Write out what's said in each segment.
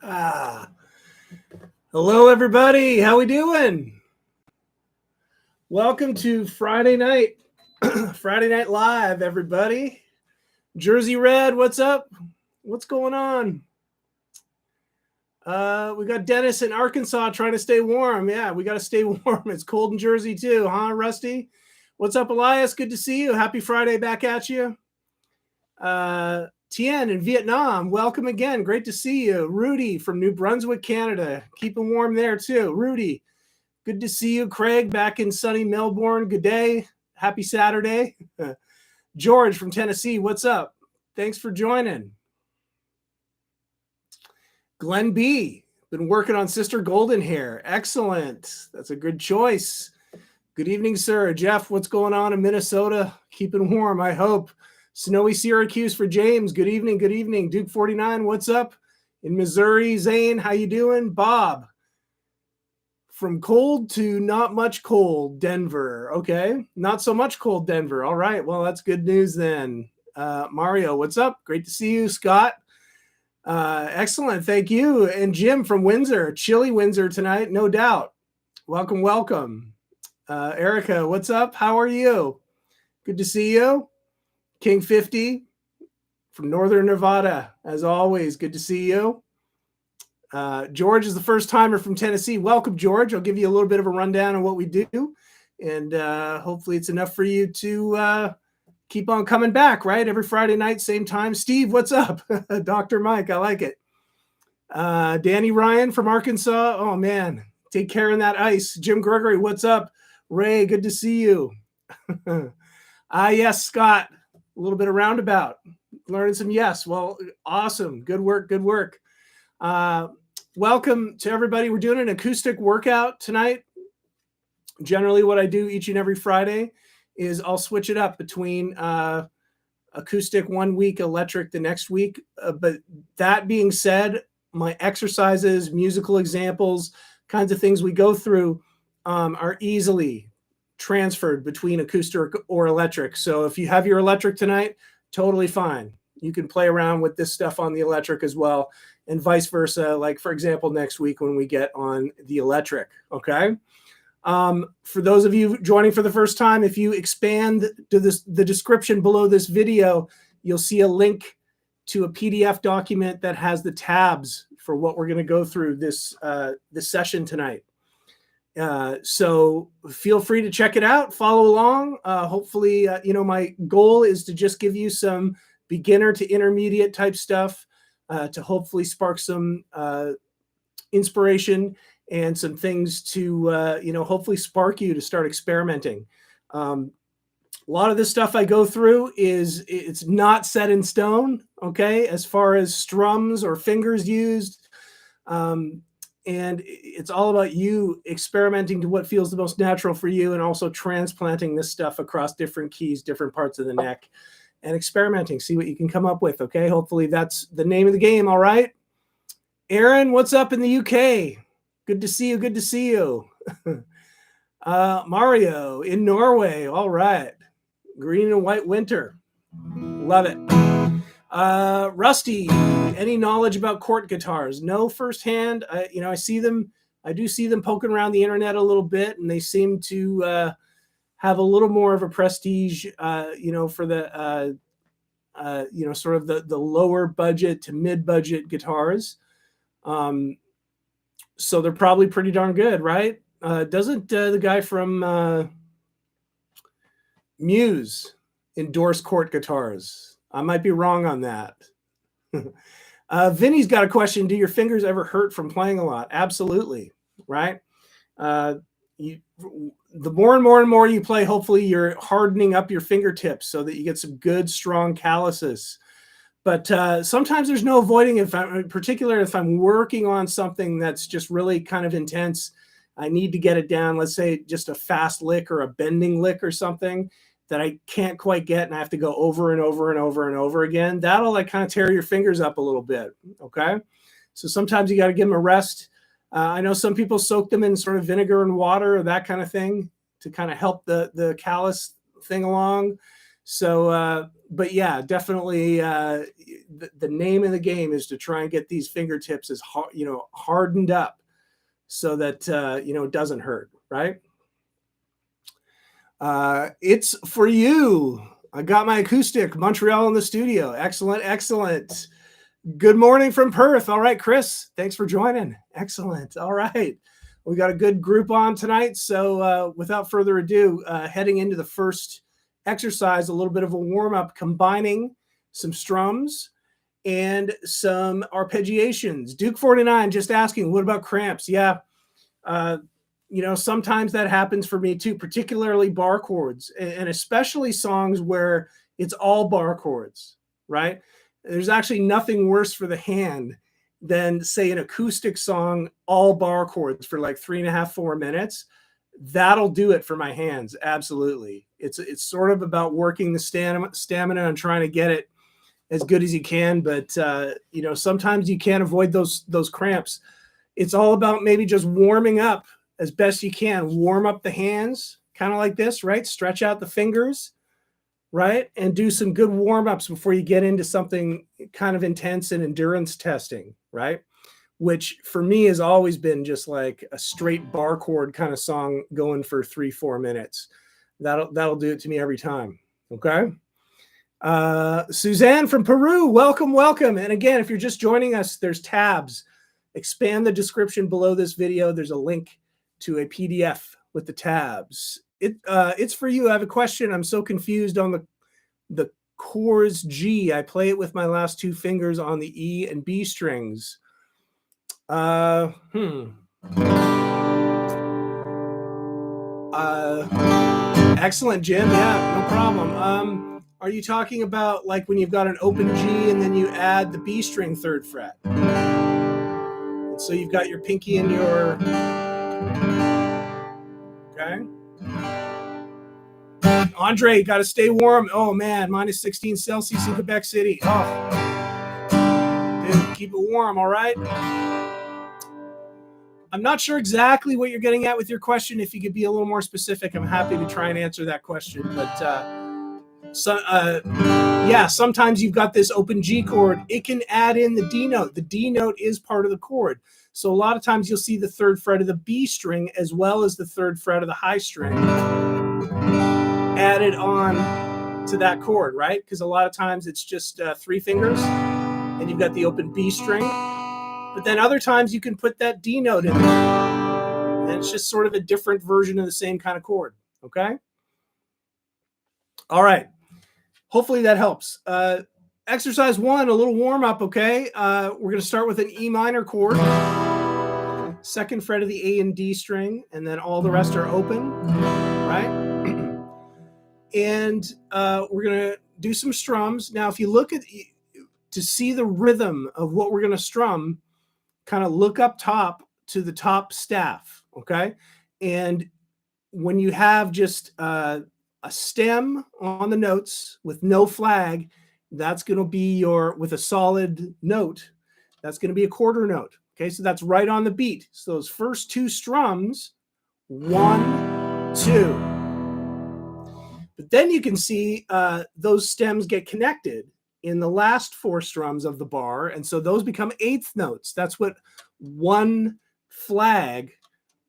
Ah, hello everybody. How we doing? Welcome to Friday night, Friday Night Live, everybody. Jersey Red, what's up? What's going on? We got Dennis in Arkansas trying to stay warm. Yeah, we got to stay warm. It's cold in Jersey too, huh, Rusty? What's up, Elias? Good to see you. Happy Friday back at you. Tien in Vietnam, welcome again. Great to see you. Rudy from New Brunswick, Canada. Keeping warm there too. Rudy, good to see you. Craig back in sunny Melbourne. Good day. Happy Saturday. George from Tennessee, what's up? Thanks for joining. Glenn B, been working on Sister Golden Hair. Excellent. That's a good choice. Good evening, sir. Jeff, what's going on in Minnesota? Keeping warm, I hope. Snowy Syracuse for James. Good evening. Good evening. Duke 49, what's up? In Missouri, Zane, how you doing? Bob, from cold to not much cold, Denver. Okay, not so much cold, Denver. All right, well, that's good news then. Mario, what's up? Great to see you. Scott, excellent. Thank you. And Jim from Windsor, chilly Windsor tonight, no doubt. Welcome, welcome. Erica, what's up? How are you? Good to see you. King 50 from Northern Nevada, as always, good to see you. George is the first timer from Tennessee. Welcome, George. I'll give you a little bit of a rundown on what we do, and hopefully it's enough for you to keep on coming back, right? Every Friday night, same time. Steve, what's up? Dr. Mike, I like it. Danny Ryan from Arkansas. Oh, man, take care in that ice. Jim Gregory, what's up? Ray, good to see you. Yes, Scott. A little bit of roundabout, learning some yes. Well, awesome. Good work. Good work. Welcome to everybody. We're doing an acoustic workout tonight. Generally, what I do each and every Friday is I'll switch it up between acoustic one week, electric the next week. But that being said, my exercises, musical examples, kinds of things we go through are easily transferred between acoustic or electric. So if you have your electric tonight, totally fine. You can play around with this stuff on the electric as well, and vice versa. Like, for example, next week when we get on the electric, okay? For those of you joining for the first time, if you expand to the description below this video, you'll see a link to a PDF document that has the tabs for what we're going to go through this session tonight. So feel free to check it out, follow along. Hopefully, my goal is to just give you some beginner to intermediate type stuff to hopefully spark some inspiration and some things to, hopefully spark you to start experimenting. A lot of this stuff I go through it's not set in stone, okay, as far as strums or fingers used. And it's all about you experimenting to what feels the most natural for you, and also transplanting this stuff across different keys, different parts of the neck, and experimenting, see what you can come up with, okay? Hopefully that's the name of the game, all right? Aaron, what's up in the UK? Good to see you, good to see you. Mario in Norway, all right. Green and white winter, love it. Rusty, any knowledge about Chord guitars? No firsthand. I see them. I do see them poking around the internet a little bit, and they seem to have a little more of a prestige, for the, sort of the lower budget to mid-budget guitars. So they're probably pretty darn good, right? Doesn't the guy from Muse endorse Chord guitars? I might be wrong on that. Vinny's got a question. Do your fingers ever hurt from playing a lot? Absolutely, right? The more and more you play, hopefully you're hardening up your fingertips so that you get some good, strong calluses. But sometimes there's no avoiding it. Particularly if I'm working on something that's just really kind of intense, I need to get it down. Let's say just a fast lick or a bending lick or something that I can't quite get, and I have to go over and over and over and over again. That'll like kind of tear your fingers up a little bit, okay? So sometimes you got to give them a rest. I know some people soak them in sort of vinegar and water or that kind of thing to kind of help the callus thing along. So but yeah, definitely the name of the game is to try and get these fingertips as hardened up so that it doesn't hurt, right? It's for you. I got my acoustic, Montreal in the studio. Excellent, excellent. Good morning from Perth. All right, Chris, thanks for joining. Excellent. All right. We got a good group on tonight. So without further ado, heading into the first exercise, a little bit of a warm-up, combining some strums and some arpeggiations. Duke 49 just asking, what about cramps? Yeah, sometimes that happens for me too, particularly bar chords, and especially songs where it's all bar chords, right? There's actually nothing worse for the hand than, say, an acoustic song, all bar chords for like 3.5, 4 minutes. That'll do it for my hands. Absolutely. It's sort of about working the stamina and trying to get it as good as you can. But, sometimes you can't avoid those cramps. It's all about maybe just warming up as best you can. Warm up the hands, kind of like this, right? Stretch out the fingers, right? And do some good warm-ups before you get into something kind of intense and endurance testing, right? Which for me has always been just like a straight bar chord kind of song going for 3-4 minutes. That'll do it to me every time. Okay. Suzanne from Peru, welcome, welcome. And again, if you're just joining us, there's tabs. Expand the description below this video. There's a link to a PDF with the tabs. It's for you. I have a question. I'm so confused on the chords G. I play it with my last 2 fingers on the E and B strings. Excellent, Jim. Yeah, no problem. Are you talking about like when you've got an open G and then you add the B string 3rd fret? And so you've got your pinky and your... Okay. Andre, got to stay warm. Oh, man, minus 16 Celsius in Quebec City. Oh, dude, keep it warm, all right? I'm not sure exactly what you're getting at with your question. If you could be a little more specific, I'm happy to try and answer that question. But yeah, sometimes you've got this open G chord. It can add in the D note. The D note is part of the chord. So a lot of times you'll see the 3rd fret of the B string as well as the 3rd fret of the high string added on to that chord, right? Because a lot of times it's just 3 fingers and you've got the open B string. But then other times you can put that D note in there. And it's just sort of a different version of the same kind of chord, okay? All right. Hopefully that helps. Exercise 1, a little warm up, okay? We're going to start with an E minor chord. 2nd fret of the A and D string, and then all the rest are open, right? And we're going to do some strums. Now, if you look at, to see the rhythm of what we're going to strum, kind of look up top to the top staff, okay? And when you have just a stem on the notes with no flag, that's going to be with a solid note, that's going to be a quarter note. Okay, so that's right on the beat. So those first 2 strums, 1, 2. But then you can see those stems get connected in the last 4 strums of the bar. And so those become 8th notes. That's what 1 flag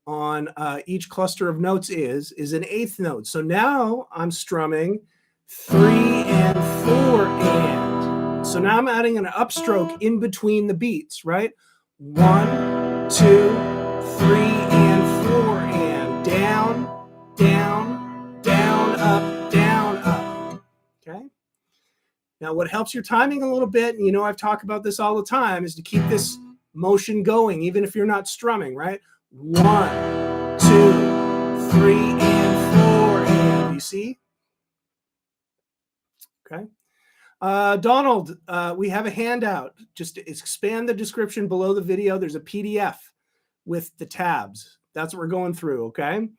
on each cluster of notes is an 8th note. So now I'm strumming 3 and 4 and. So now I'm adding an upstroke in between the beats, right? 1, 2, 3, and 4 and. Down, down, down, up, down, up. Okay? Now what helps your timing a little bit, and I've talked about this all the time, is to keep this motion going, even if you're not strumming, right? 1, 2, 3, and 4, and. You see? Okay. Donald, we have a handout. Just expand the description below the video. There's a PDF with the tabs. That's what we're going through, okay?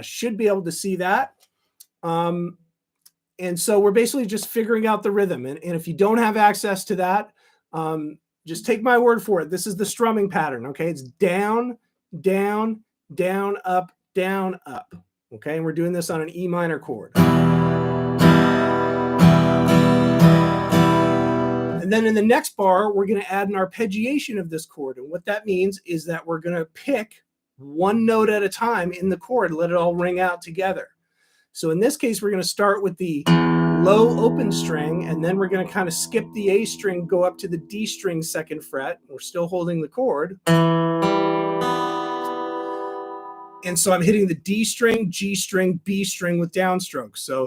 Should be able to see that. And so we're basically just figuring out the rhythm. And if you don't have access to that, just take my word for it. This is the strumming pattern, okay? It's down, down, down, up, down, up. Okay, and we're doing this on an E minor chord. And then in the next bar, we're going to add an arpeggiation of this chord. And what that means is that we're going to pick one note at a time in the chord, let it all ring out together. So in this case, we're going to start with the low open string, and then we're going to kind of skip the A string, go up to the D string 2nd fret. We're still holding the chord. And so I'm hitting the D string, G string, B string with downstrokes. So,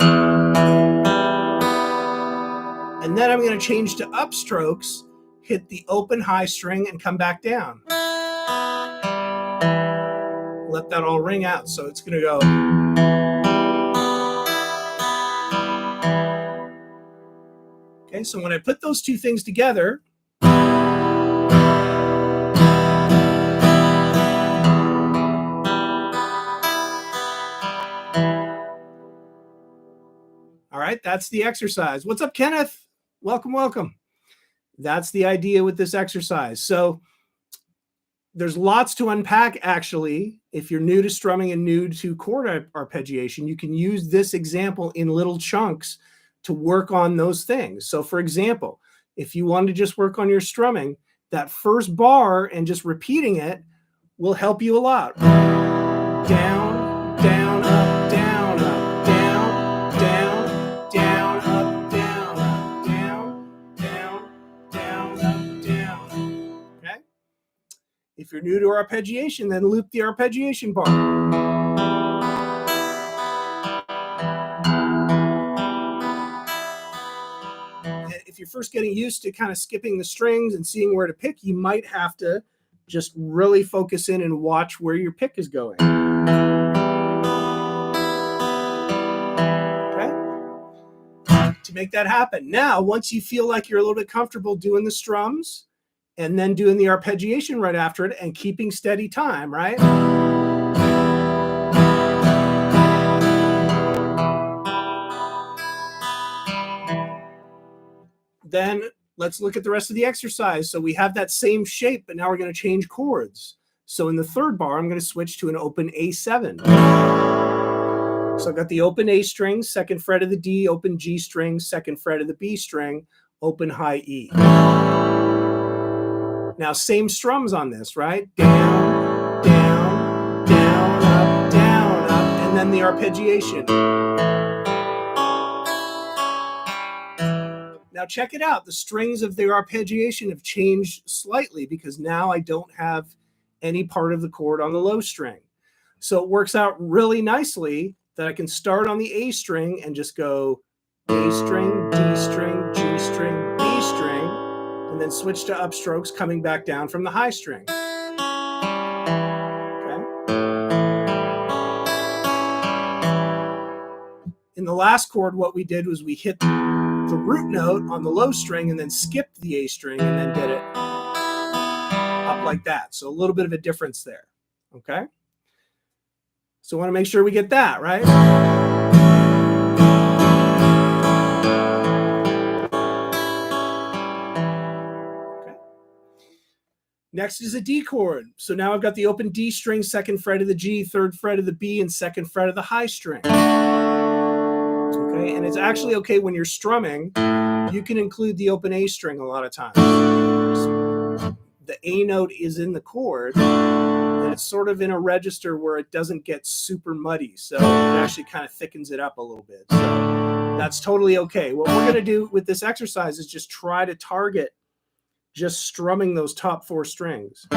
and then I'm going to change to upstrokes, hit the open high string, and come back down. Let that all ring out. So it's going to go. Okay, so when I put those two things together, all right, that's the exercise. What's up, Kenneth? Welcome, welcome. That's the idea with this exercise. So there's lots to unpack, actually. If you're new to strumming and new to chord arpeggiation, you can use this example in little chunks to work on those things. So for example, if you want to just work on your strumming, that first bar and just repeating it will help you a lot. Down, down, up, down, up, down, down, down, up, down, up, down, down, down, up, down. Okay? If you're new to arpeggiation, then loop the arpeggiation bar. If you're first getting used to kind of skipping the strings and seeing where to pick, you might have to just really focus in and watch where your pick is going. Okay? To make that happen. Now, once you feel like you're a little bit comfortable doing the strums and then doing the arpeggiation right after it and keeping steady time, right? Then let's look at the rest of the exercise. So we have that same shape, but now we're going to change chords. So in the 3rd bar, I'm going to switch to an open A7. So I've got the open A string, 2nd fret of the D, open G string, 2nd fret of the B string, open high E. Now same strums on this, right? Down, down, down, up, and then the arpeggiation. Now check it out. The strings of the arpeggiation have changed slightly because now I don't have any part of the chord on the low string. So it works out really nicely that I can start on the A string and just go A string, D string, G string, B string, and then switch to upstrokes coming back down from the high string. Okay. In the last chord, what we did was we hit the root note on the low string and then skipped the A string and then did it up like that. So a little bit of a difference there. Okay. So I want to make sure we get that, right? Okay. Next is a D chord. So now I've got the open D string, 2nd fret of the G, 3rd fret of the B, and 2nd fret of the high string. Okay, and it's actually okay when you're strumming, you can include the open A string a lot of times. The A note is in the chord, and it's sort of in a register where it doesn't get super muddy, so it actually kind of thickens it up a little bit. So that's totally okay. What we're going to do with this exercise is just try to target just strumming those top 4 strings.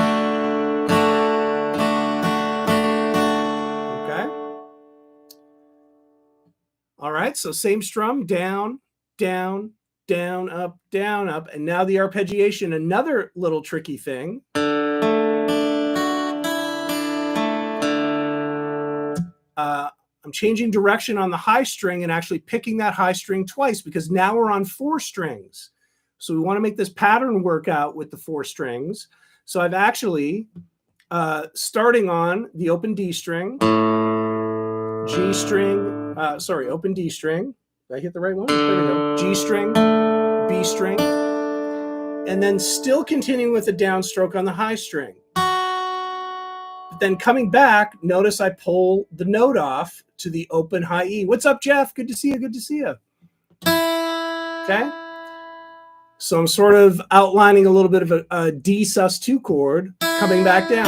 All right, so same strum, down, down, down, up, and now the arpeggiation, another little tricky thing. I'm changing direction on the high string and actually picking that high string twice because now we're on 4 strings. So we want to make this pattern work out with the 4 strings. So I've actually, starting on the open D string, G string, open D string. Did I hit the right one? There we go. G string, B string, and then still continuing with a downstroke on the high string. But then coming back, notice I pull the note off to the open high E. What's up, Jeff? Good to see you. Good to see you. Okay. So I'm sort of outlining a little bit of a D sus2 chord coming back down.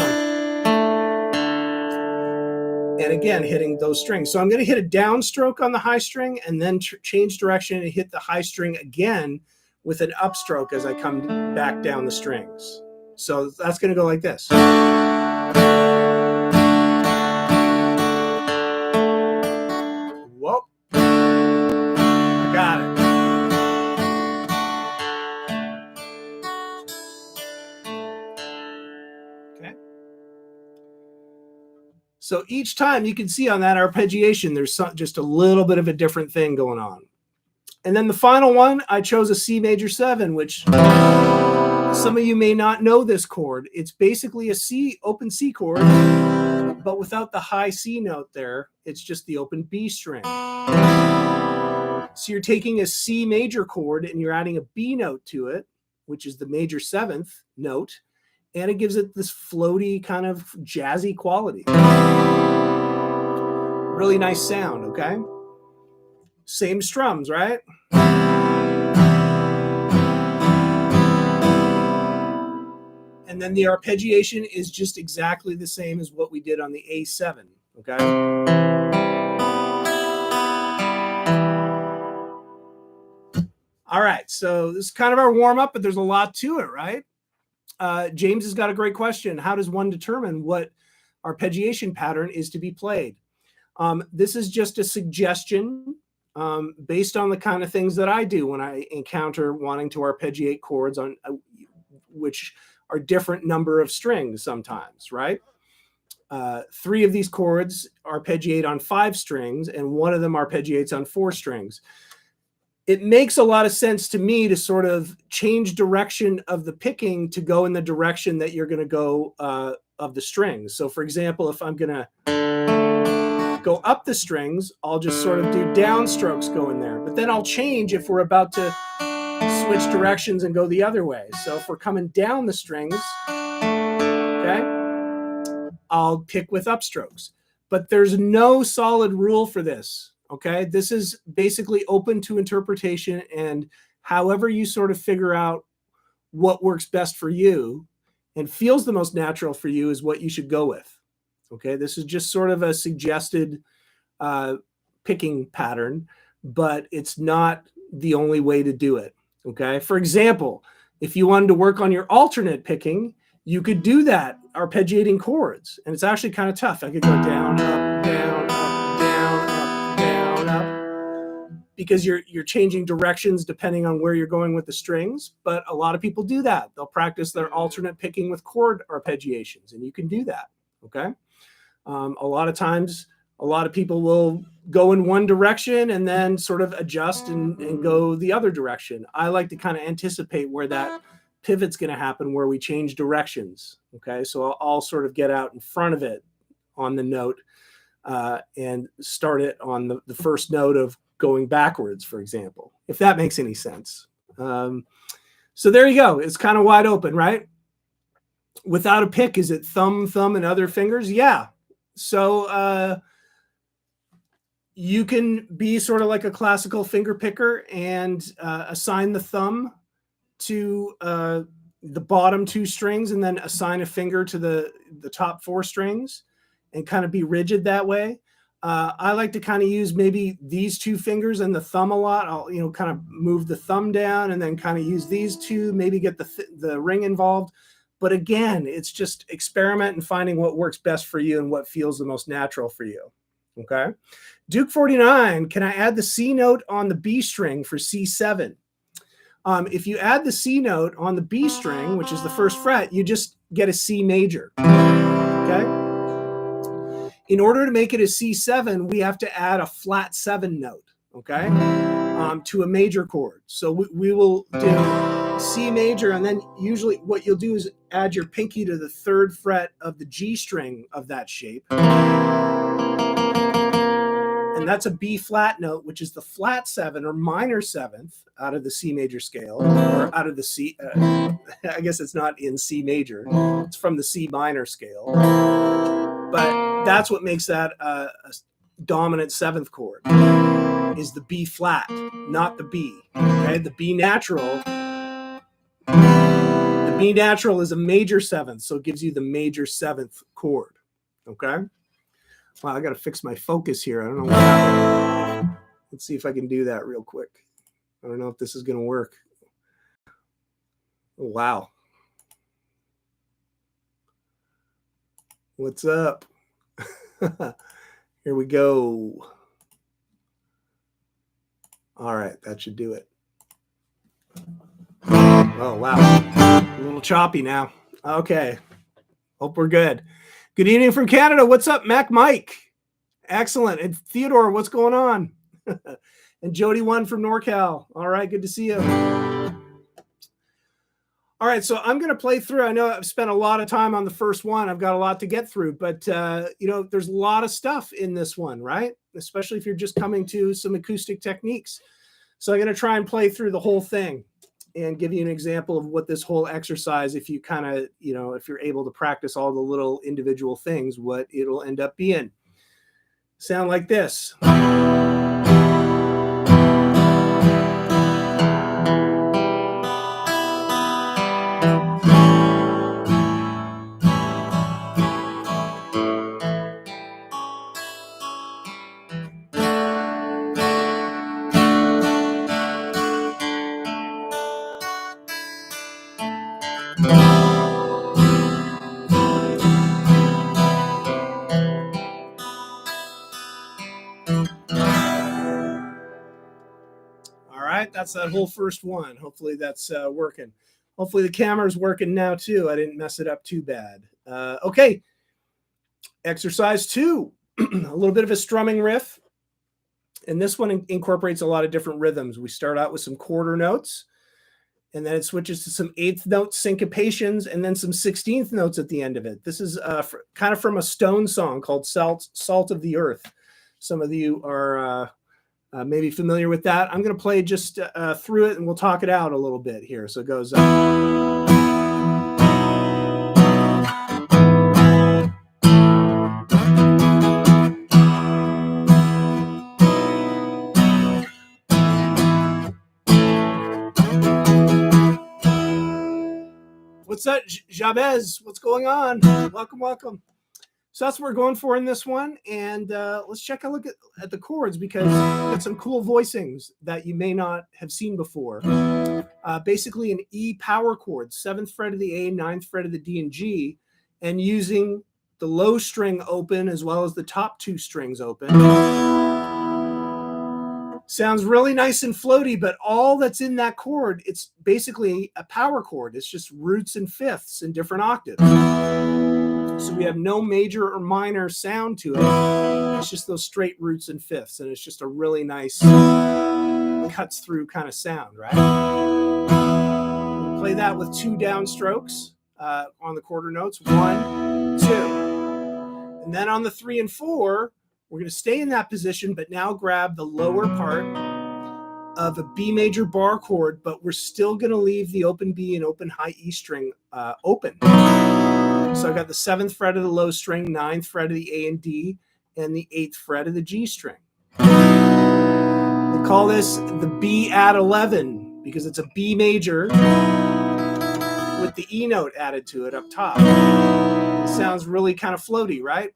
And again, hitting those strings. So I'm going to hit a downstroke on the high string and then change direction and hit the high string again with an upstroke as I come back down the strings. So that's going to go like this. Whoa. I got it. Okay. So each time you can see on that arpeggiation, there's just a little bit of a different thing going on. And then the final one, I chose a C major 7, which some of you may not know this chord. It's basically a C, open C chord, but without the high C note there. It's just the open B string. So you're taking a C major chord and you're adding a B note to it, which is the major 7th note, and it gives it this floaty kind of jazzy quality. Really nice sound, okay? Same strums, right? And then the arpeggiation is just exactly the same as what we did on the A7, okay? All right, so this is kind of our warm-up, but there's a lot to it, right? James has got a great question. How does one determine what arpeggiation pattern is to be played? This is just a suggestion based on the kind of things that I do when I encounter wanting to arpeggiate chords on which are different number of strings sometimes, right? 3 of these chords arpeggiate on 5 strings, and 1 of them arpeggiates on 4 strings. It makes a lot of sense to me to sort of change direction of the picking to go in the direction that you're going to go of the strings. So for example, if I'm going to go up the strings, I'll just sort of do downstrokes going there. But then I'll change if we're about to switch directions and go the other way. So if we're coming down the strings, okay, I'll pick with upstrokes. But there's no solid rule for this. Okay, this is basically open to interpretation, and however you sort of figure out what works best for you and feels the most natural for you is what you should go with. Okay, this is just sort of a suggested picking pattern, but it's not the only way to do it. Okay, for example, if you wanted to work on your alternate picking, you could do that arpeggiating chords, and it's actually kind of tough. I could go down, up, down, up, down, up, down, up, because you're changing directions depending on where you're going with the strings. But a lot of people do that. They'll practice their alternate picking with chord arpeggiations, and you can do that. Okay, a lot of times, a lot of people will go in one direction and then sort of adjust and go the other direction. I like to kind of anticipate where that pivot's going to happen, where we change directions. Okay, so I'll sort of get out in front of it on the note and start it on the first note of going backwards, for example, if that makes any sense. So there you go. It's kind of wide open, right? Without a pick, is it thumb, and other fingers? Yeah. So you can be sort of like a classical finger picker and assign the thumb to the bottom 2 strings and then assign a finger to the top 4 strings and kind of be rigid that way. I like to kind of use maybe these 2 fingers and the thumb a lot. I'll, kind of move the thumb down and then kind of use these 2, maybe get the ring involved. But again, it's just experiment and finding what works best for you and what feels the most natural for you. Okay. Duke 49, can I add the C note on the B string for C7? If you add the C note on the B string, which is the 1st fret, you just get a C major. Okay. In order to make it a C7, we have to add a flat 7 note. Okay. To a major chord. So we will do C major, and then usually what you'll do is add your pinky to the 3rd fret of the G string of that shape. And that's a B flat note, which is the flat 7 or minor 7th out of the C major scale, or out of the C, I guess it's not in C major, it's from the C minor scale. But that's what makes that a dominant 7th chord, is the B flat, not the B. Okay, the B natural B natural is a major seventh, so it gives you the major seventh chord. Okay. Wow, I got to fix my focus here. I don't know what happened. Let's see if I can do that real quick. I don't know if this is going to work. Oh, wow. What's up? Here we go. All right, that should do it. Oh, wow. A little choppy now. Okay. Hope we're good. Good evening from Canada. What's up, Mac Mike? Excellent. And Theodore, what's going on? And Jody One from NorCal. All right, good to see you. All right, so I'm going to play through. I know I've spent a lot of time on the first one. I've got a lot to get through, but you know, there's a lot of stuff in this one, right? Especially if you're just coming to some acoustic techniques. So I'm going to try and play through the whole thing and give you an example of what this whole exercise, if you kind of, you know, if you're able to practice all the little individual things, what it'll end up being. Sound like this. That's that whole first one. Hopefully that's working. Hopefully the camera's working now too. I didn't mess it up too bad. Okay. Exercise 2, a little bit of a strumming riff. And this one incorporates a lot of different rhythms. We start out with some quarter notes, and then it switches to some 8th note syncopations, and then some 16th notes at the end of it. This is kind of from a Stone song called Salt of the Earth. Some of you are maybe familiar with that. I'm going to play just through it, and we'll talk it out a little bit here. So it goes. What's up, Jabez? What's going on? Welcome, welcome. So that's what we're going for in this one. And let's check a look at the chords, because we've got some cool voicings that you may not have seen before. Basically an E power chord, 7th fret of the A, 9th fret of the D and G, and using the low string open as well as the top 2 strings open. Sounds really nice and floaty, but all that's in that chord, it's basically a power chord. It's just roots and fifths in different octaves. So we have no major or minor sound to it. It's just those straight roots and fifths, and it's just a really nice cuts through kind of sound, right? We'll play that with 2 downstrokes on the quarter notes, 1, 2. And then on the 3 and 4, we're going to stay in that position, but now grab the lower part of a B major bar chord, but we're still going to leave the open B and open high E string open. So I've got the 7th fret of the low string, 9th fret of the A and D, and the 8th fret of the G string. We call this the B add 11 because it's a B major with the E note added to it up top. It sounds really kind of floaty, right?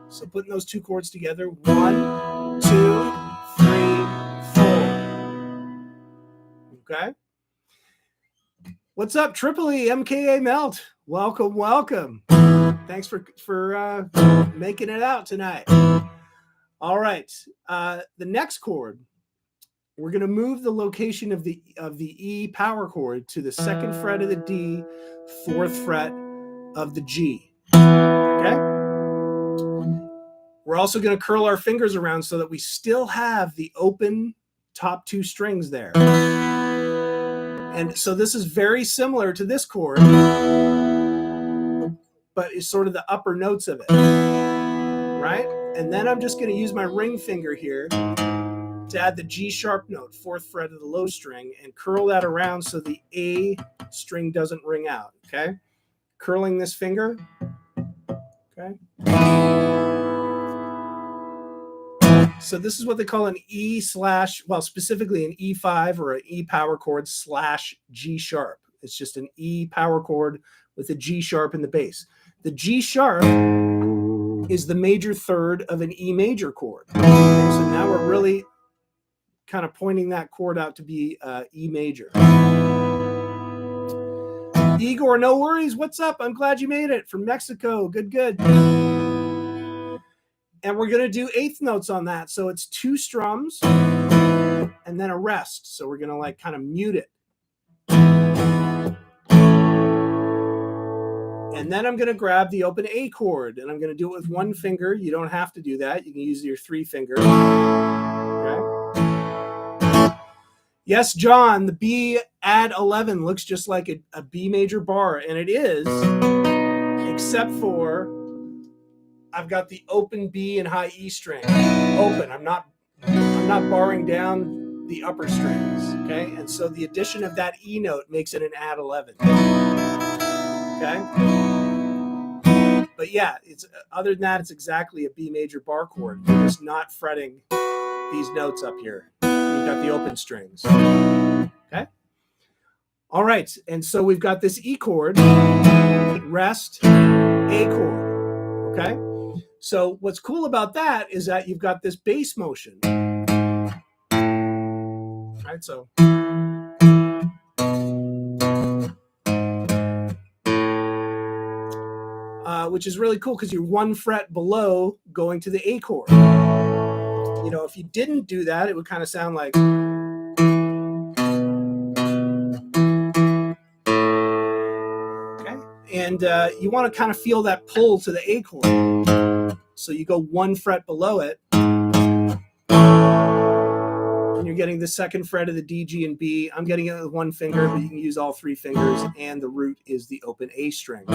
So putting those 2 chords together, 1, 2, 3, 4. Okay. What's up, Tripoli, MKA Melt? Welcome, welcome. Thanks for making it out tonight. All right, the next chord, we're going to move the location of the E power chord to the 2nd fret of the D, 4th fret of the G. Okay. We're also going to curl our fingers around so that we still have the open top 2 strings there. And so this is very similar to this chord, but it's sort of the upper notes of it, right? And then I'm just going to use my ring finger here to add the G sharp note, 4th fret of the low string, and curl that around so the A string doesn't ring out, okay? Curling this finger, okay? So this is what they call an E slash, well, specifically an E5 or an E power chord slash G sharp. It's just an E power chord with a G sharp in the bass. The G sharp is the major third of an E major chord. So now we're really kind of pointing that chord out to be E major. Igor, no worries. What's up? I'm glad you made it from Mexico. Good, good. And we're going to do eighth notes on that. So it's 2 strums and then a rest. So we're going to like kind of mute it. And then I'm going to grab the open A chord and I'm going to do it with 1 finger. You don't have to do that. You can use your 3 fingers. Okay. Yes, John, the B add 11 looks just like a B major bar, and it is, except for I've got the open B and high E string open. I'm not barring down the upper strings, okay? And so the addition of that E note makes it an add 11. Okay? But yeah, it's other than that, it's exactly a B major bar chord. You're just not fretting these notes up here. You've got the open strings. Okay? All right, and so we've got this E chord, rest, A chord. Okay? So what's cool about that is that you've got this bass motion. Right, so which is really cool because you're 1 fret below going to the A chord. You know, if you didn't do that, it would kind of sound like. Okay, and you want to kind of feel that pull to the A chord. So you go 1 fret below it, and you're getting the 2nd fret of the D, G, and B. I'm getting it with 1 finger, but you can use all 3 fingers, and the root is the open A string.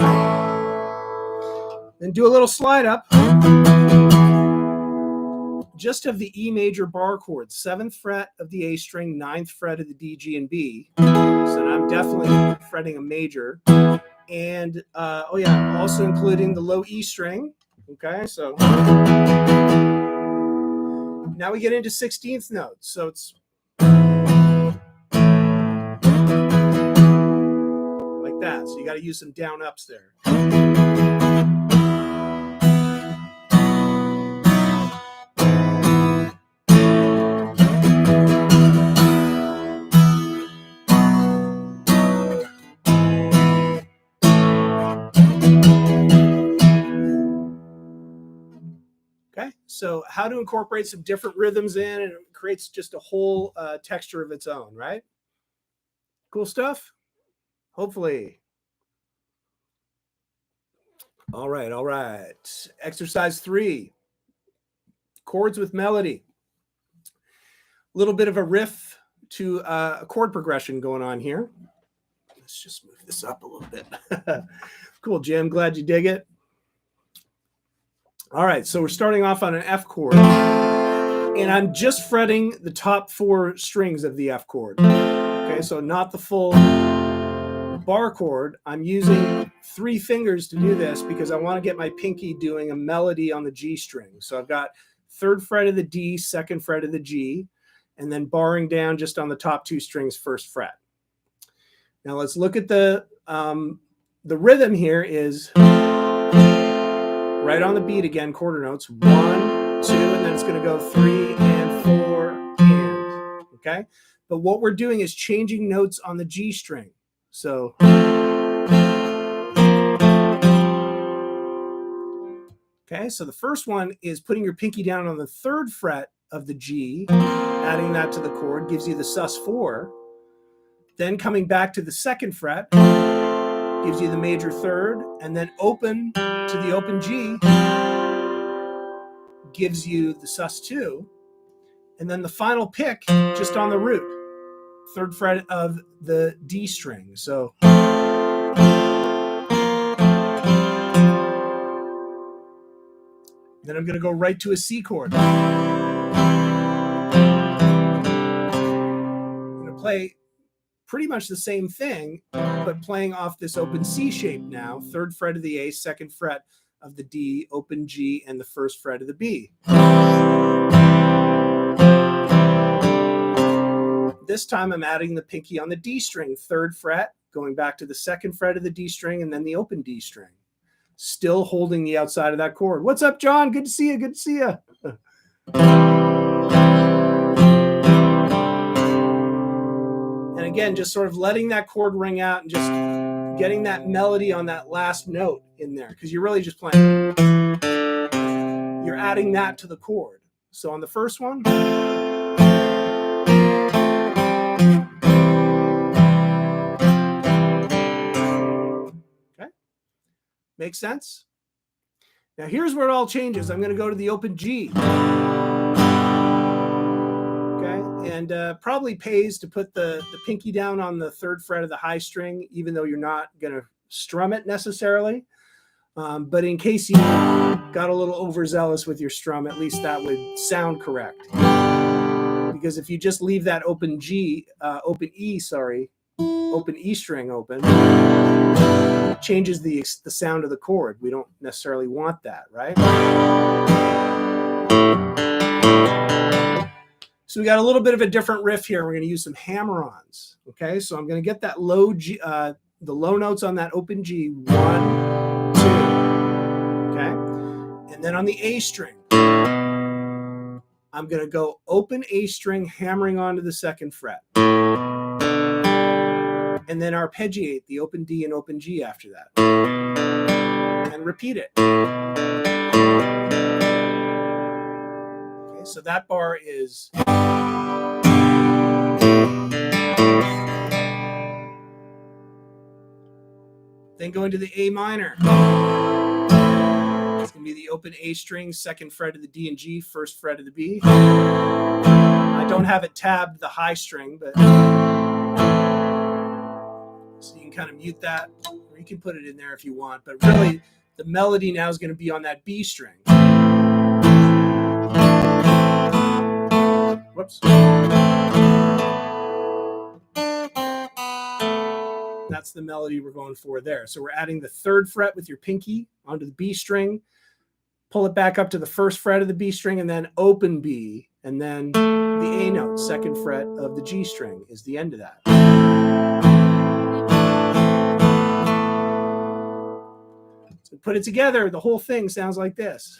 Then do a little slide up. Just of the E major bar chord, 7th fret of the A string, 9th fret of the D, G, and B. So now I'm definitely fretting a major. And, oh yeah, also including the low E string. Okay, so now we get into 16th notes. So it's like that. So you got to use some down ups there. Okay, so how to incorporate some different rhythms in, and it creates just a whole texture of its own, right? Cool stuff? Hopefully. All right, all right. Exercise 3, chords with melody. A little bit of a riff to a chord progression going on here. Let's just move this up a little bit. Cool, Jim, glad you dig it. All right, so we're starting off on an F chord, and I'm just fretting the top 4 strings of the F chord. Okay, so not the full bar chord. I'm using 3 fingers to do this because I want to get my pinky doing a melody on the G string. So I've got 3rd fret of the D, 2nd fret of the G, and then barring down just on the top 2 strings, 1st fret. Now let's look at the rhythm here is right on the beat again, quarter notes, 1, 2, and then it's going to go 3 and 4 and, okay? But what we're doing is changing notes on the G string. So, okay, so the first one is putting your pinky down on the 3rd fret of the G, adding that to the chord, gives you the sus4. Then coming back to the 2nd fret, gives you the major 3rd, and then open to the open G gives you the sus2, and then the final pick just on the root, 3rd fret of the D string. So then I'm going to go right to a C chord. I'm going to play pretty much the same thing, but playing off this open C shape now, 3rd fret of the A, 2nd fret of the D, open G, and the 1st fret of the B. this time I'm adding the pinky on the D string, 3rd fret, going back to the 2nd fret of the D string, and then the open D string. Still holding the outside of that chord. What's up, John? Good to see you. Good to see you. And again, just sort of letting that chord ring out and just getting that melody on that last note in there, because you're really just playing. You're adding that to the chord. So on the first one, okay, makes sense? Now here's where it all changes. I'm going to go to the open G. Okay, and probably pays to put the pinky down on the 3rd fret of the high string, even though you're not going to strum it necessarily. But in case you got a little overzealous with your strum, at least that would sound correct. Because if you just leave that open E string open, it changes the sound of the chord. We don't necessarily want that, right? So we got a little bit of a different riff here. We're going to use some hammer-ons. Okay, so I'm going to get that low G, the low notes on that open G, 1, 2. Okay, and then on the A string, I'm going to go open A string, hammering onto the 2nd fret. And then arpeggiate the open D and open G after that. And repeat it. Okay, so that bar is... Then going to the A minor. It's going to be the open A string, 2nd fret of the D and G, 1st fret of the B. I don't have it tabbed the high string, but so you can kind of mute that, or you can put it in there if you want. But really, the melody now is going to be on that B string. Whoops. That's the melody we're going for there. So we're adding the 3rd fret with your pinky onto the B string, pull it back up to the 1st fret of the B string, and then open B, and then the A note, 2nd fret of the G string is the end of that. So put it together, the whole thing sounds like this.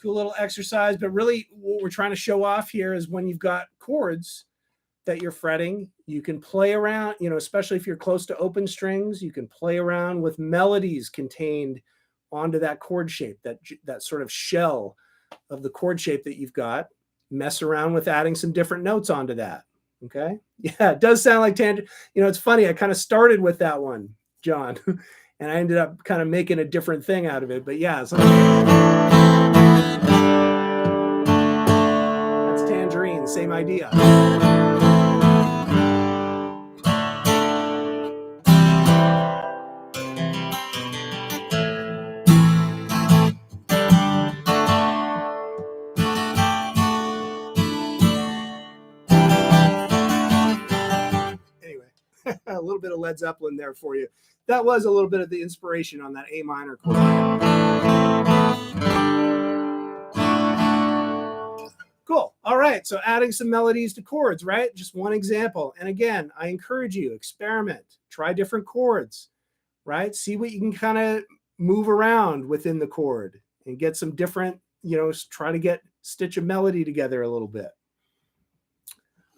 Cool little exercise, but really what we're trying to show off here is when you've got chords that you're fretting, you can play around, especially if you're close to open strings, you can play around with melodies contained onto that chord shape, that sort of shell of the chord shape that you've got. Mess around with adding some different notes onto that. Okay. Yeah, it does sound like tangent. It's funny. I kind of started with that one, John, and I ended up kind of making a different thing out of it. But yeah, it's like, that's Tangerine, same idea. A little bit of Led Zeppelin there for you. That was a little bit of the inspiration on that A minor chord. Cool. All right. So adding some melodies to chords, right? Just one example. And again, I encourage you, experiment, try different chords, right? See what you can kind of move around within the chord and get some different, try to stitch a melody together a little bit.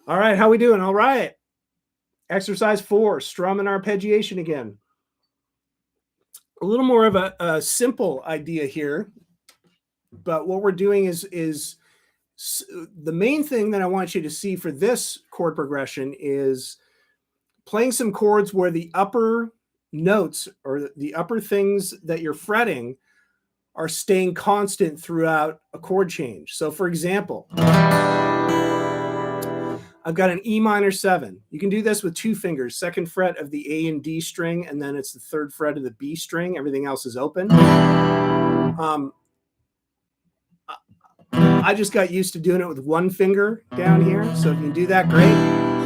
All right. How we doing? All right. Exercise 4, strum and arpeggiation again. A little more of a simple idea here, but what we're doing is the main thing that I want you to see for this chord progression is playing some chords where the upper notes or the upper things that you're fretting are staying constant throughout a chord change. So for example, I've got an E minor 7. You can do this with 2 fingers, 2nd fret of the A and D string, and then it's the 3rd fret of the B string. Everything else is open. I just got used to doing it with 1 finger down here. So if you can do that, great.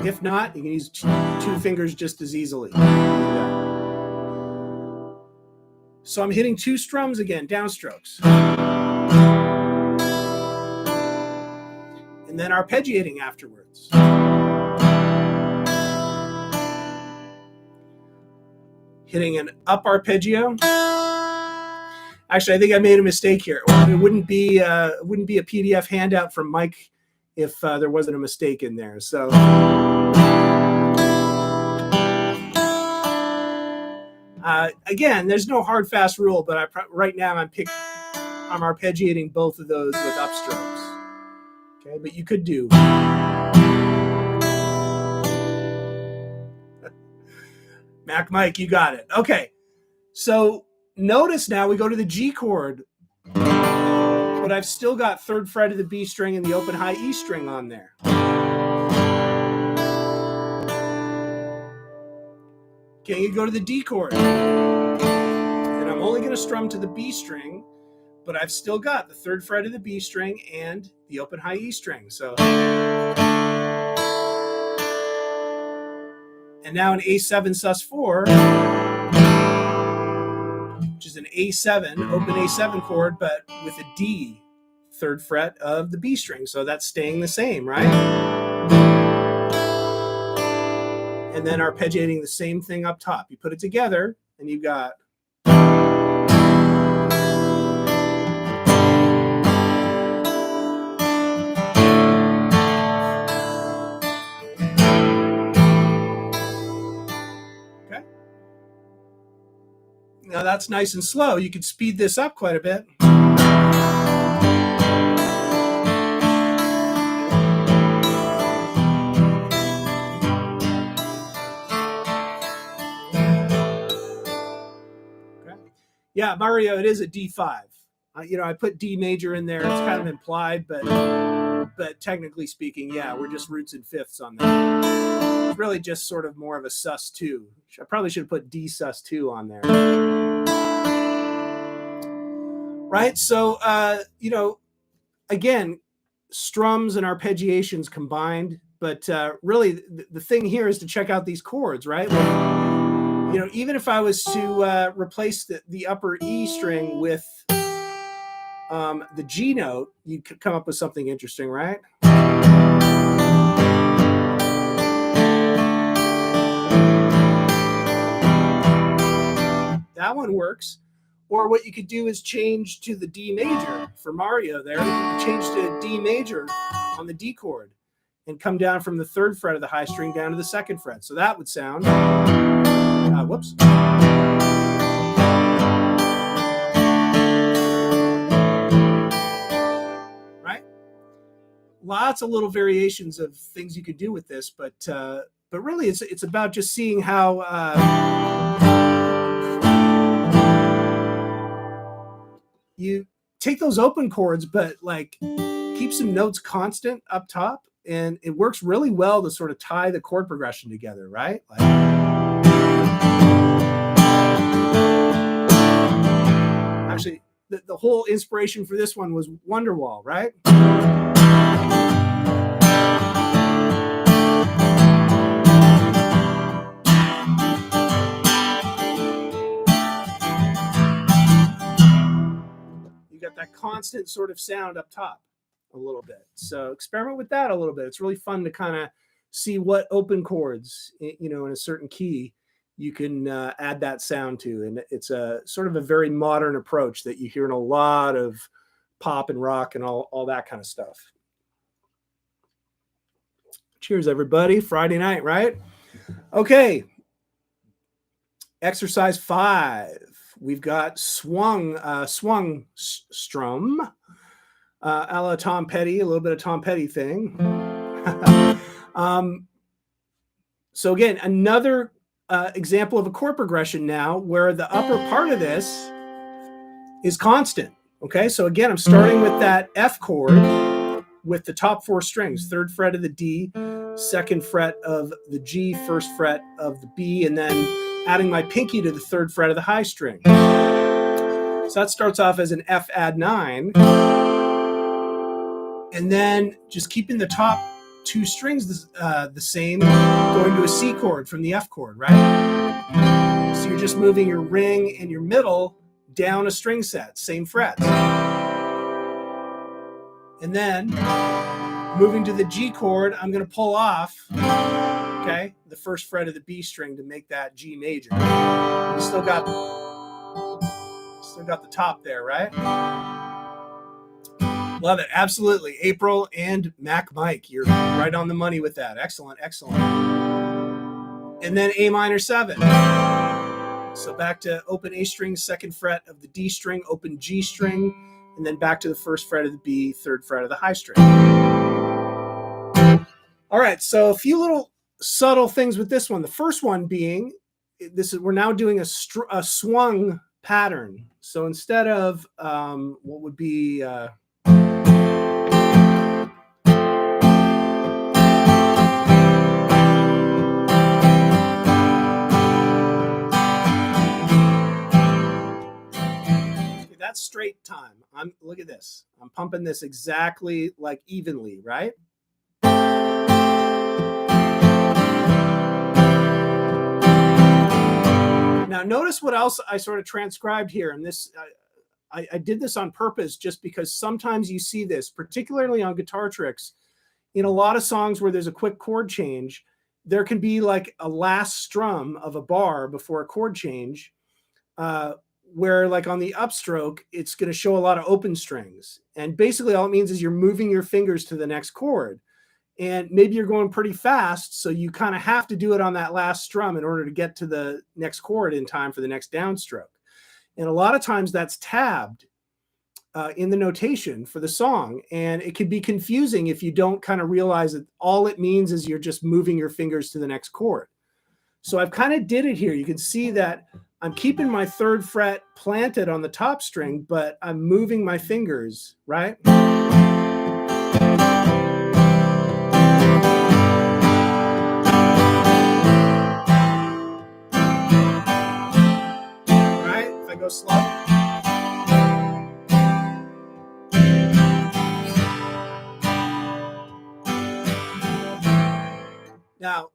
If not, you can use 2 fingers just as easily. So I'm hitting 2 strums again, downstrokes. And then arpeggiating afterwards. Hitting an up arpeggio. Actually, I think I made a mistake here. It wouldn't be a PDF handout from Mike if there wasn't a mistake in there. So again, there's no hard fast rule, but right now I'm arpeggiating both of those with upstrokes. Okay, but you could do. Mac Mike, you got it. Okay, so notice now we go to the G chord, but I've still got 3rd fret of the B string and the open high E string on there. Okay, you go to the D chord, and I'm only going to strum to the B string, but I've still got the 3rd fret of the B string and the open high E string. So, and now an A7 sus4, which is an A7, open A7 chord, but with a D, 3rd fret of the B string. So that's staying the same, right? And then arpeggiating the same thing up top. You put it together, and you've got. Okay. Now that's nice and slow. You could speed this up quite a bit. Yeah, Mario, it is a D5. I put D major in there. It's kind of implied, but technically speaking, yeah, we're just roots and fifths on that. It's really just sort of more of a sus2. I probably should have put D sus2 on there. Right? So, again, strums and arpeggiations combined, but really the thing here is to check out these chords, right? Even if I was to replace the upper E string with the G note, you could come up with something interesting, right? That one works. Or what you could do is change to the D major for Mario there. You could change to D major on the D chord and come down from the 3rd fret of the high string down to the 2nd fret. So that would sound... whoops. Right? Lots of little variations of things you could do with this, but really it's about just seeing how you take those open chords, but like keep some notes constant up top, and it works really well to sort of tie the chord progression together, right? Actually, the whole inspiration for this one was Wonderwall, right? You got that constant sort of sound up top a little bit. So experiment with that a little bit. It's really fun to kind of see what open chords, in a certain key, you can add that sound to. And it's a sort of a very modern approach that you hear in a lot of pop and rock and all that kind of stuff. Cheers, everybody. Friday night, right? Okay. Exercise 5. We've got swung strum, a la Tom Petty, a little bit of Tom Petty thing. So again, another example of a chord progression now where the upper part of this is constant. Okay, so again, I'm starting with that F chord with the top 4 strings, 3rd fret of the D, 2nd fret of the G, 1st fret of the B, and then adding my pinky to the 3rd fret of the high string. So that starts off as an F add 9. And then just keeping the top 2 strings the same, going to a C chord from the F chord, right? So you're just moving your ring and your middle down a string set, same frets. And then moving to the G chord, I'm going to pull off, okay, the 1st fret of the B string to make that G major. You still got the top there, right? Love it. Absolutely. April and Mac Mike, you're right on the money with that. Excellent, excellent. And then A minor 7. So back to open A string, 2nd fret of the D string, open G string, and then back to the 1st fret of the B, 3rd fret of the high string. All right, so a few little subtle things with this one. The first one being, we're now doing a swung pattern. So instead of what would be that's straight time. Look at this. I'm pumping this exactly like evenly, right? Now notice what else I sort of transcribed here, and this I did this on purpose just because sometimes you see this, particularly on guitar tricks, in a lot of songs where there's a quick chord change, there can be like a last strum of a bar before a chord change, where like on the upstroke, it's going to show a lot of open strings. And basically all it means is you're moving your fingers to the next chord. And maybe you're going pretty fast, so you kind of have to do it on that last strum in order to get to the next chord in time for the next downstroke. And a lot of times that's tabbed in the notation for the song. And it can be confusing if you don't kind of realize that all it means is you're just moving your fingers to the next chord. So I've kind of did it here. You can see that I'm keeping my 3rd fret planted on the top string, but I'm moving my fingers, right? Right? If I go slow. Now,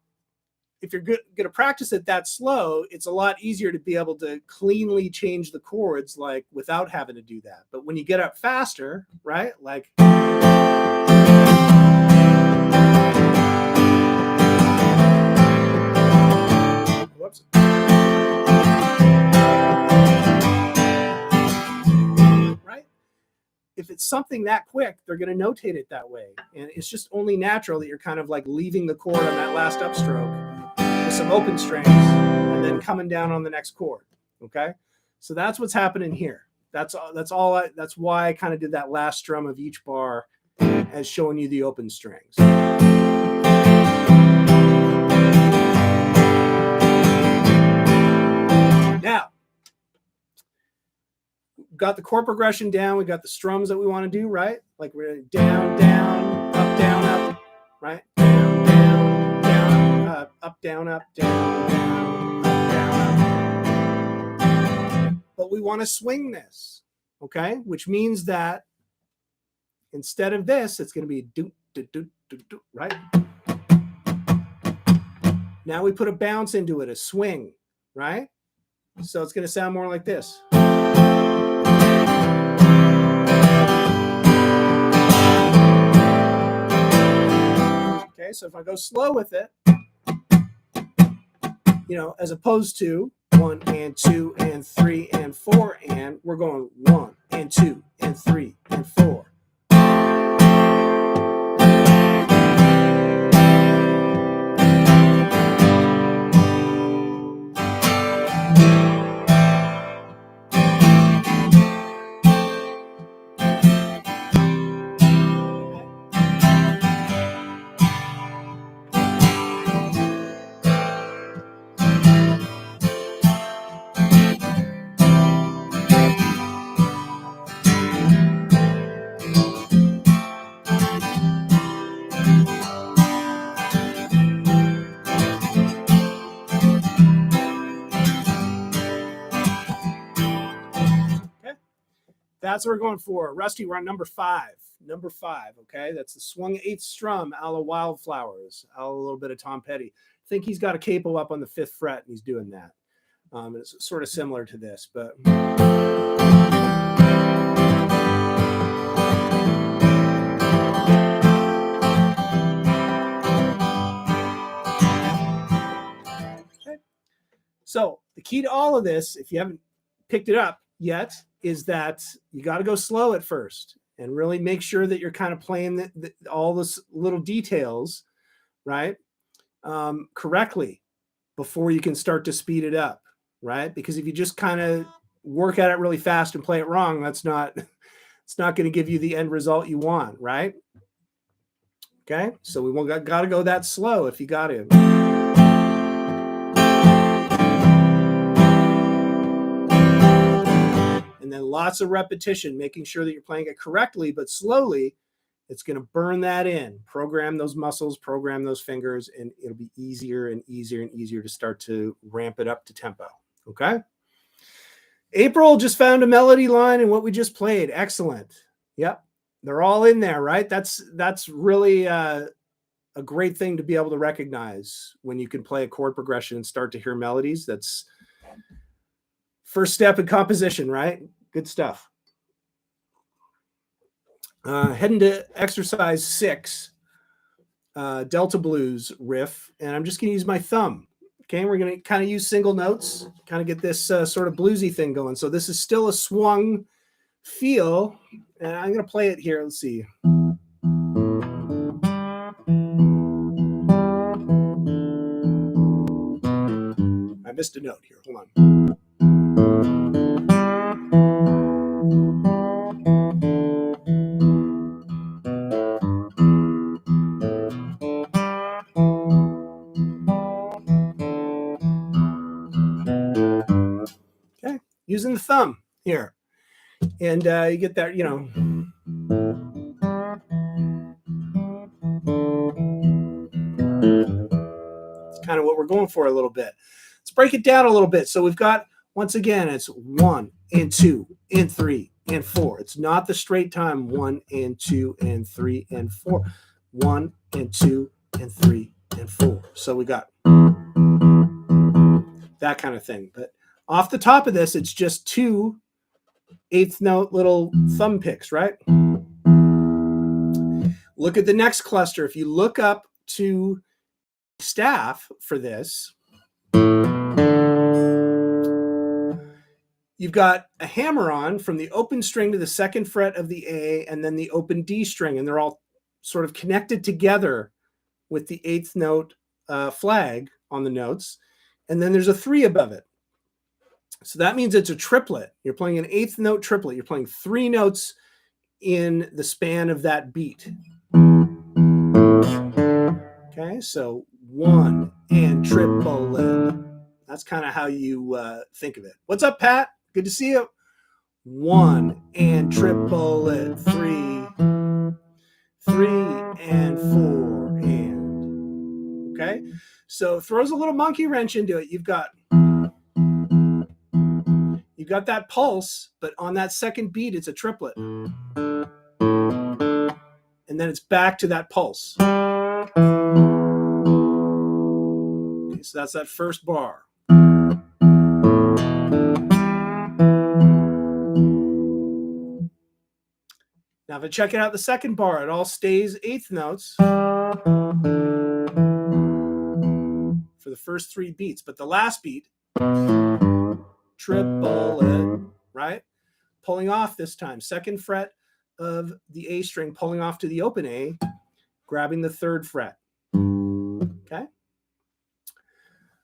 if you're going to practice it that slow, it's a lot easier to be able to cleanly change the chords like without having to do that. But when you get up faster, right? Like whoops. Right? If it's something that quick, they're going to notate it that way. And it's just only natural that you're kind of like leaving the chord on that last upstroke with some open strings and then coming down on the next chord. Okay? So that's what's happening here. That's why I kind of did that last strum of each bar as showing you the open strings. Now, got the chord progression down. We got the strums that we want to do, right? Like we're down, down, up, right? Down, down, down, up, down, up, down, down, up, down, up. But we want to swing this, okay? Which means that instead of this, it's going to be do, do, do, do, do, right? Now we put a bounce into it, a swing, right? So it's going to sound more like this. Okay, so if I go slow with it, you know, as opposed to 1 and 2 and 3 and 4, and we're going 1 and 2 and 3 and 4. That's what we're going for. Rusty, we're on number 5. Number 5, okay? That's the swung 8th strum, a la Wildflowers, a little bit of Tom Petty. I think he's got a capo up on the 5th fret, and he's doing that. It's sort of similar to this, but... So the key to all of this, if you haven't picked it up yet, is that you got to go slow at first and really make sure that you're kind of playing all those little details, right, correctly before you can start to speed it up, right? Because if you just kind of work at it really fast and play it wrong, it's not going to give you the end result you want, right? Okay, so we got to go that slow if you got to. And then lots of repetition, making sure that you're playing it correctly, but slowly. It's going to burn that in, program those muscles, program those fingers, and it'll be easier and easier and easier to start to ramp it up to tempo. Okay. April just found a melody line in what we just played. Excellent. Yep. They're all in there, right? That's really a great thing to be able to recognize when you can play a chord progression and start to hear melodies. That's first step in composition, right? Good stuff. Heading to exercise 6, Delta Blues riff, and I'm just going to use my thumb. Okay, we're going to kind of use single notes, kind of get this sort of bluesy thing going. So this is still a swung feel, and I'm going to play it here. Let's see. I missed a note here. Hold on. Using the thumb here, and you get that, you know. It's kind of what we're going for a little bit. Let's break it down a little bit. So we've got, once again, it's 1 and 2 and 3 and 4. It's not the straight time 1 and 2 and 3 and 4. 1 and 2 and 3 and 4. So we got that kind of thing. But off the top of this, it's just 2 eighth note little thumb picks, right? Look at the next cluster. If you look up to staff for this, you've got a hammer-on from the open string to the 2nd fret of the A, and then the open D string, and they're all sort of connected together with the 8th note flag on the notes, and then there's a 3 above it. So that means it's a triplet. You're playing an 8th note triplet. You're playing 3 notes in the span of that beat. Okay, so 1 and triplet. That's kind of how you think of it. What's up, Pat? Good to see you. 1 and triplet, 3 and 4 and. Okay, so throws a little monkey wrench into it. You've got that pulse, but on that second beat, it's a triplet. And then it's back to that pulse. Okay, so that's that first bar. Now, if I check it out, the second bar, it all stays 8th notes for the first 3 beats, but the last beat, triplet, right? Pulling off this time. 2nd fret of the A string, pulling off to the open A, grabbing the 3rd fret. Okay?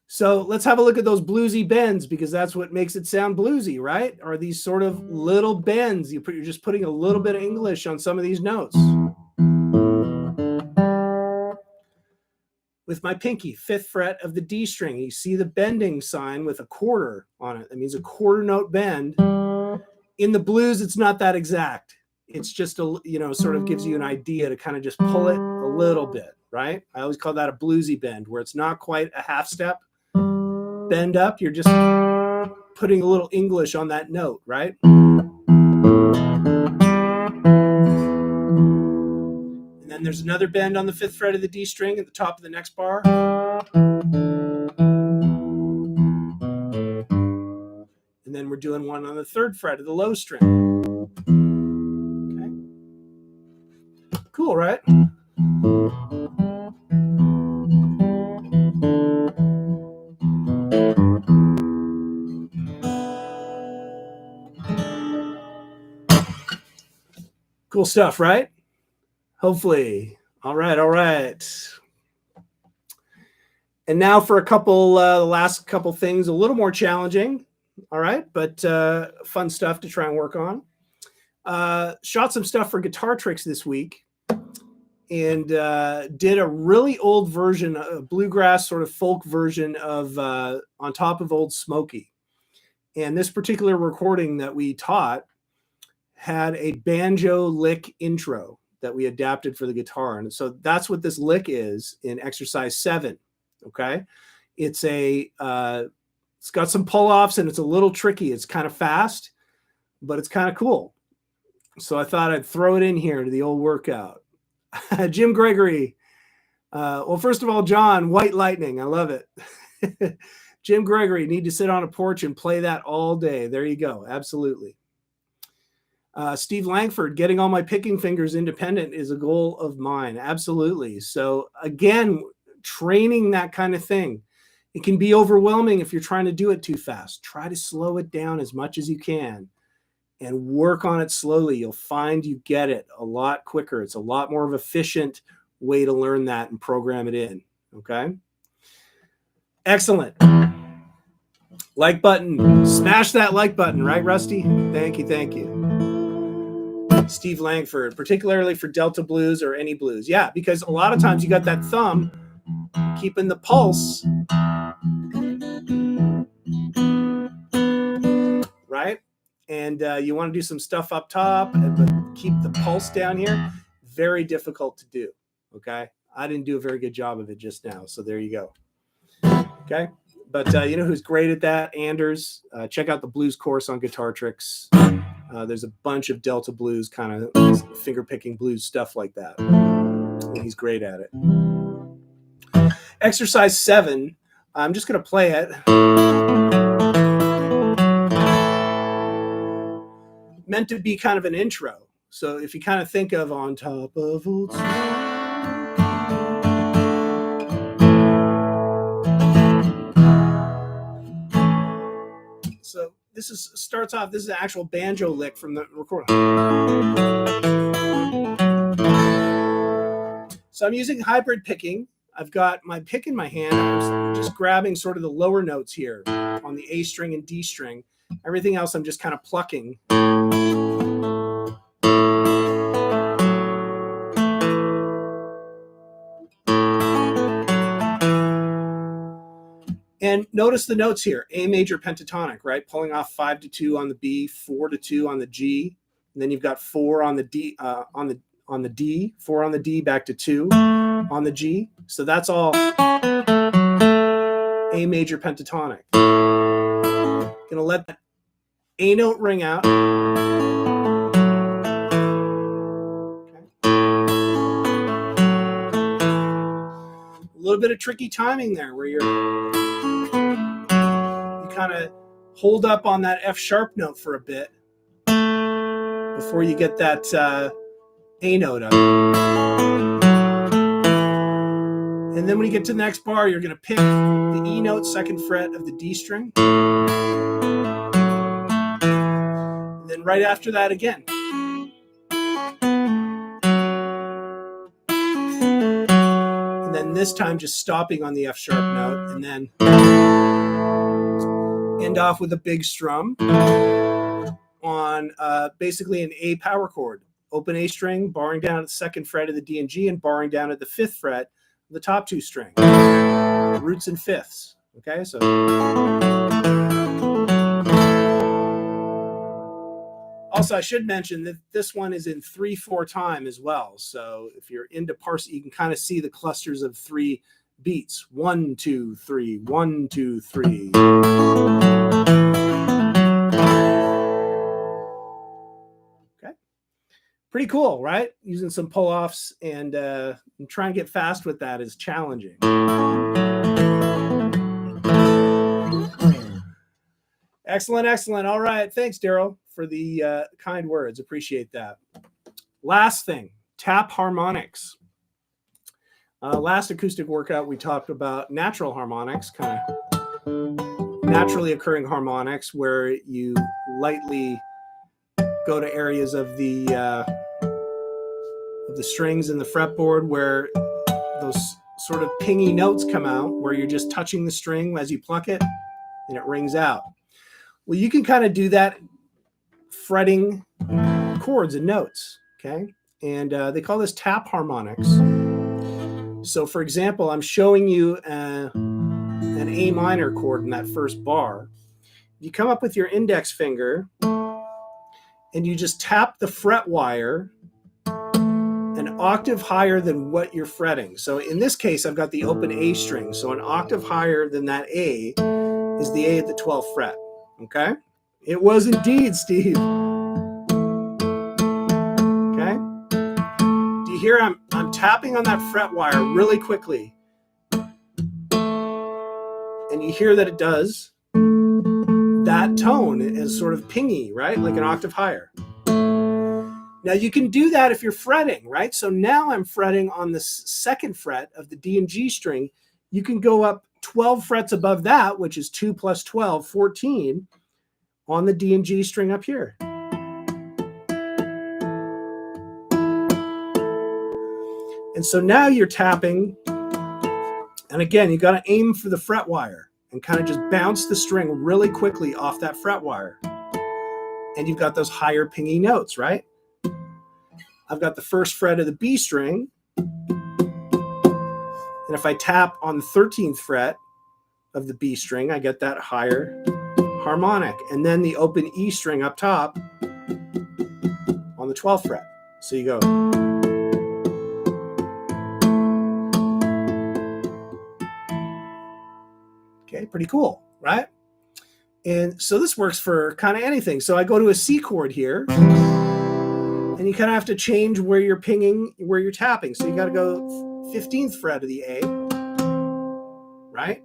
So let's have a look at those bluesy bends, because that's what makes it sound bluesy, right? Are these sort of little bends. You're just putting a little bit of English on some of these notes. With my pinky, 5th fret of the D string, you see the bending sign with a quarter on it. That means a quarter note bend. In the blues, it's not that exact. It's just sort of gives you an idea to kind of just pull it a little bit, right? I always call that a bluesy bend, where it's not quite a half step bend up. You're just putting a little English on that note, right? there's another bend on the 5th fret of the D string at the top of the next bar. And then we're doing one on the 3rd fret of the low string. Okay. Cool, right? Cool stuff, right? Hopefully. All right, all right. And now for a couple, the last couple things, a little more challenging. All right, but fun stuff to try and work on. Shot some stuff for guitar tricks this week, and did a really old version, a bluegrass sort of folk version of On Top of Old Smoky. And this particular recording that we taught had a banjo lick intro that we adapted for the guitar. And so that's what this lick is in exercise 7. Okay. It's a, it's got some pull-offs and it's a little tricky. It's kind of fast, but it's kind of cool. So I thought I'd throw it in here to the old workout. Jim Gregory. Well, first of all, John, White Lightning. I love it. Jim Gregory, need to sit on a porch and play that all day. There you go. Absolutely. Steve Langford, getting all my picking fingers independent is a goal of mine. Absolutely. So again, training that kind of thing. It can be overwhelming if you're trying to do it too fast. Try to slow it down as much as you can and work on it slowly. You'll find you get it a lot quicker. It's a lot more of an efficient way to learn that and program it in. Okay. Excellent. Like button. Smash that like button, right, Rusty? Thank you. Thank you. Steve Langford, particularly for Delta blues or any blues. Yeah, because a lot of times you got that thumb keeping the pulse, right? And you want to do some stuff up top, but keep the pulse down here. Very difficult to do, okay? I didn't do a very good job of it just now, so there you go. Okay, but you know who's great at that? Anders. Check out the blues course on Guitar Tricks. There's a bunch of Delta blues, kind of finger picking blues stuff like that. And he's great at it. Exercise 7. I'm just going to play it. Meant to be kind of an intro. So if you kind of think of On Top of Old Smoky. So this starts off, this is an actual banjo lick from the recording. So I'm using hybrid picking. I've got my pick in my hand. I'm just grabbing sort of the lower notes here on the A string and D string. Everything else I'm just kind of plucking. And notice the notes here. A major pentatonic, right? Pulling off 5-2 on the B, 4-2 on the G. And then you've got 4 on the D, on the D, 4 on the D, back to 2 on the G. So that's all A major pentatonic. Gonna let that A note ring out. Okay. A little bit of tricky timing there where you kind of hold up on that F sharp note for a bit before you get that A note up. And then when you get to the next bar, you're going to pick the E note, 2nd fret of the D string. And then right after that again. And then this time just stopping on the F sharp note and then end off with a big strum on basically an A power chord. Open A string, barring down at the 2nd fret of the D and G and barring down at the 5th fret of the top 2 strings. Roots and fifths. Okay, so. Also, I should mention that this one is in 3/4 time as well. So if you're into parsing, you can kind of see the clusters of 3 beats. 1, 2, 3, 1, 2, 3. Okay. Pretty cool, right? Using some pull-offs and trying to get fast with that is challenging. Excellent, excellent. All right. Thanks, Daryl, for the kind words. Appreciate that. Last thing, tap harmonics. Last acoustic workout, we talked about natural harmonics, kind of naturally occurring harmonics, where you lightly go to areas of the strings in the fretboard where those sort of pingy notes come out, where you're just touching the string as you pluck it and it rings out. Well, you can kind of do that fretting chords and notes, okay? And they call this tap harmonics. So, for example, I'm showing you an A minor chord in that first bar. You come up with your index finger and you just tap the fret wire an octave higher than what you're fretting. So in this case, I've got the open A string. So an octave higher than that A is the A at the 12th fret. Okay? It was indeed, Steve. Okay? Do you hear I'm tapping on that fret wire really quickly? And you hear that it does. That tone is sort of pingy, right? Like an octave higher. Now you can do that if you're fretting, right? So now I'm fretting on the second fret of the D and G string. You can go up 12 frets above that, which is 2 plus 12, 14, on the D and G string up here. And so now you're tapping, and again, you got to aim for the fret wire and kind of just bounce the string really quickly off that fret wire. And you've got those higher pingy notes, right? I've got the first fret of the B string. And if I tap on the 13th fret of the B string, I get that higher harmonic. And then the open E string up top on the 12th fret. So you go. Okay, pretty cool, right? And so this works for kind of anything. So I go to a C chord here. And you kind of have to change where you're pinging, where you're tapping. So you got to go 15th fret of the A, right?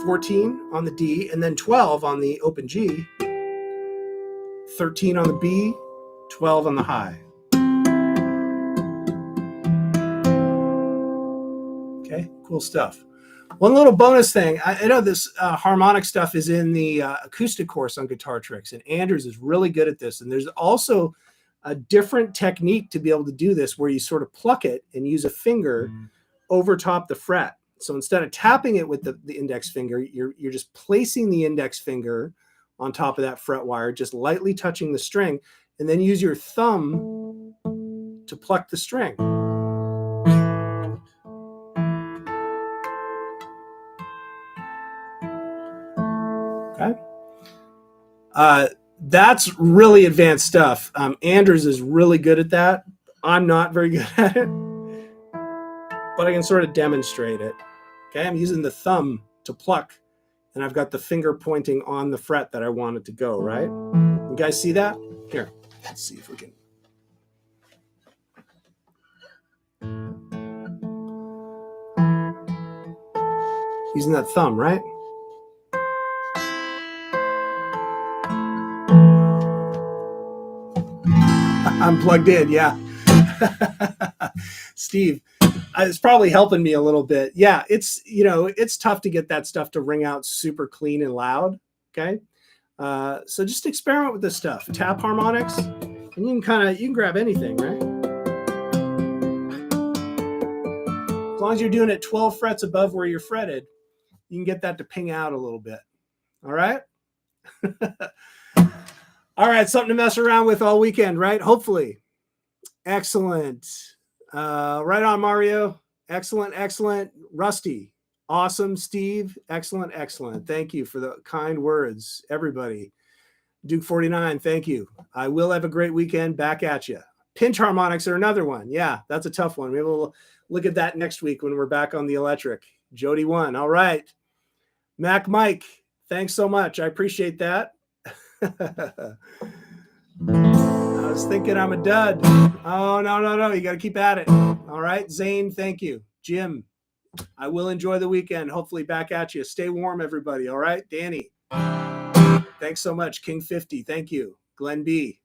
14 on the D, and then 12 on the open G, 13 on the B, 12 on the high. Okay, cool stuff. One little bonus thing. I know this harmonic stuff is in the acoustic course on Guitar Tricks, and Anders is really good at this. And there's also a different technique to be able to do this, where you sort of pluck it and use a finger over top the fret. So instead of tapping it with the index finger, you're just placing the index finger on top of that fret wire, just lightly touching the string, and then use your thumb to pluck the string. Okay. That's really advanced stuff. Anders is really good at that. I'm not very good at it, but I can sort of demonstrate it. Okay, I'm using the thumb to pluck, and I've got the finger pointing on the fret that I want it to go, right? You guys see that? Here, let's see if we can. Using that thumb, right? I'm plugged in, yeah. Steve, it's probably helping me a little bit. Yeah, it's tough to get that stuff to ring out super clean and loud, okay? So just experiment with this stuff. Tap harmonics, and you can grab anything, right? As long as you're doing it 12 frets above where you're fretted, you can get that to ping out a little bit. All right? All right, something to mess around with all weekend, right? Hopefully. Excellent. Right on, Mario. Excellent, excellent. Rusty. Awesome, Steve. Excellent, excellent. Thank you for the kind words, everybody. Duke 49, thank you. I will have a great weekend. Back at you. Pinch harmonics are another one. Yeah, that's a tough one. Maybe we'll look at that next week when we're back on the electric. Jody 1. All right. Mac Mike, thanks so much. I appreciate that. All I was thinking I'm a dud. Oh, no. You got to keep at it. All right. Zane, thank you. Jim, I will enjoy the weekend. Hopefully back at you. Stay warm, everybody. All right. Danny, thanks so much. King 50, thank you. Glenn B.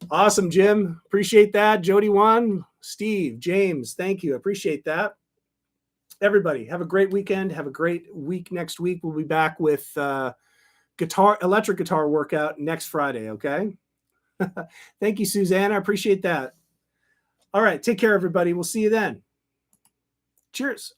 Awesome, Jim. Appreciate that. Jody Wan, Steve, James, thank you. Appreciate that. Everybody, have a great weekend. Have a great week next week. We'll be back with electric guitar workout next Friday, okay? Thank you, Suzanne. I appreciate that. All right, take care, everybody. We'll see you then. Cheers.